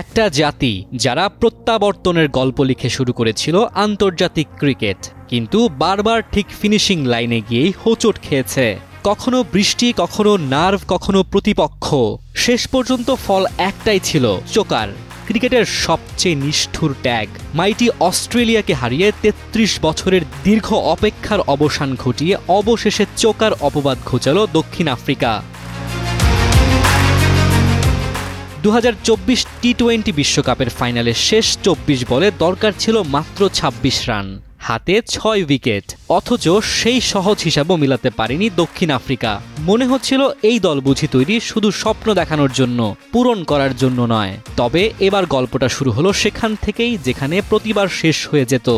একটা জাতি যারা প্রত্যাবর্তনের গল্প লিখে শুরু করেছিল আন্তর্জাতিক ক্রিকেট, কিন্তু বারবার ঠিক ফিনিশিং লাইনে গিয়েই হোঁচট খেয়েছে। কখনো বৃষ্টি, কখনো নার্ভ, কখনো প্রতিপক্ষ। শেষ পর্যন্ত ফল একটাই ছিল, চোকার। ক্রিকেটের সবচেয়ে নিষ্ঠুর ট্যাগ। মাইটি অস্ট্রেলিয়াকে হারিয়ে ৩৩ বছরের দীর্ঘ অপেক্ষার অবসান ঘটিয়ে অবশেষে চোকার অপবাদ ঘোচাল দক্ষিণ আফ্রিকা। 2024 টি-20 বিশ্বকাপের ফাইনালের শেষ 24 বলে দরকার ছিল মাত্র 26 রান, হাতে 6 উইকেট। অথচ সেই সহজ হিসাবও মিলাতে পারেনি দক্ষিণ আফ্রিকা। মনে হচ্ছিল এই দল বুঝি তৈরি শুধু স্বপ্ন দেখানোর জন্য, পূরণ করার জন্য নয়। তবে এবার গল্পটা শুরু হলো সেখান থেকেই যেখানে প্রতিবার শেষ হয়ে যেত।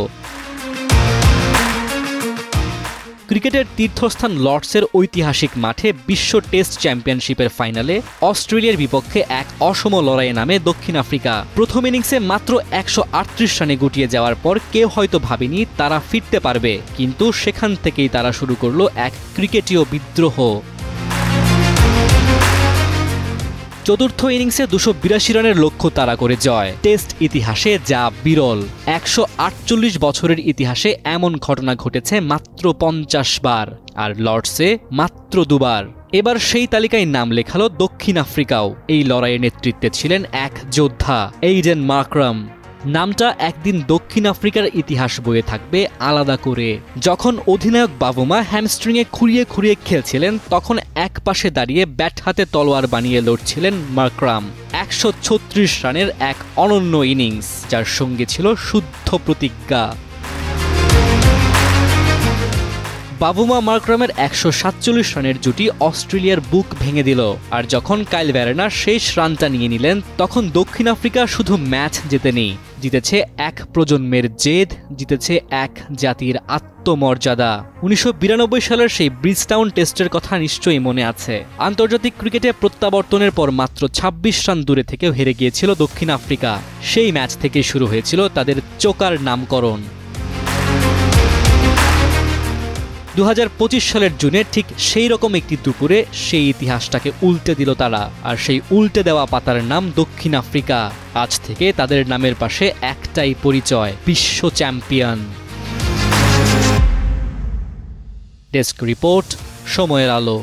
ক্রিকেটের তীর্থস্থান লর্ডসের ঐতিহাসিক মাঠে বিশ্ব টেস্ট চ্যাম্পিয়নশিপের ফাইনালে অস্ট্রেলিয়ার বিপক্ষে এক অসম লড়াইয়ে নামে দক্ষিণ আফ্রিকা। প্রথম ইনিংসে মাত্র 138 রানে গুটিয়ে যাওয়ার পর কেউ হয়তো ভাবেনি তারা ফিরতে পারবে, কিন্তু সেখান থেকেই তারা শুরু করলো এক ক্রিকেটীয় বিদ্রোহ। চতুর্থ ইনিংসে 282 রানের লক্ষ্য তাড়া করে জয়। টেস্ট ইতিহাসে যা বিরল। 148 বছরের ইতিহাসে এমন ঘটনা ঘটেছে মাত্র 50 বার, আর লর্ডসে মাত্র 2 বার। এবার সেই তালিকায় নাম লেখালো দক্ষিণ আফ্রিকাও। এই লড়াইয়ের নেতৃত্বে ছিলেন এক যোদ্ধা, এইডেন মার্করাম। নামটা একদিন দক্ষিণ আফ্রিকার ইতিহাস বইয়ে থাকবে আলাদা করে। যখন অধিনায়ক বাভুমা হ্যামস্ট্রিংয়ে খুঁড়িয়ে খুঁড়িয়ে খেলছিলেন, তখন এক পাশে দাঁড়িয়ে ব্যাট হাতে তলোয়ার বানিয়ে লড়ছিলেন মার্করাম। 136 রানের এক অনন্য ইনিংস, যার সঙ্গে ছিল শুদ্ধ প্রতিজ্ঞা। বাভুমা মার্করামের 147 রানের জুটি অস্ট্রেলিয়ার বুক ভেঙে দিল। আর যখন কাইল ভ্যারেনা শেষ রানটা নিয়ে নিলেন, তখন দক্ষিণ আফ্রিকা শুধু ম্যাচ জেতেনি, জিতেছে এক প্রজন্মের জেদ, জিতেছে এক জাতির আত্মমর্যাদা। 1992 সালের সেই ব্রিজটাউন টেস্টের কথা নিশ্চয়ই মনে আছে। আন্তর্জাতিক ক্রিকেটে প্রত্যাবর্তনের পর মাত্র 26 রান দূরে থেকেও হেরে গিয়েছিল দক্ষিণ আফ্রিকা। সেই ম্যাচ থেকে শুরু হয়েছিল তাদের চোকার নামকরণ। 2025 সালের জুনে ঠিক সেই রকম একটি দুপুরে সেই ইতিহাসটাকে উল্টে দিল তারা। আর সেই উল্টে দেওয়া পাতার নাম দক্ষিণ আফ্রিকা। আজ থেকে তাদের নামের পাশে একটাই পরিচয়, বিশ্ব চ্যাম্পিয়ন। ডেস্ক রিপোর্ট, সময়ের আলো।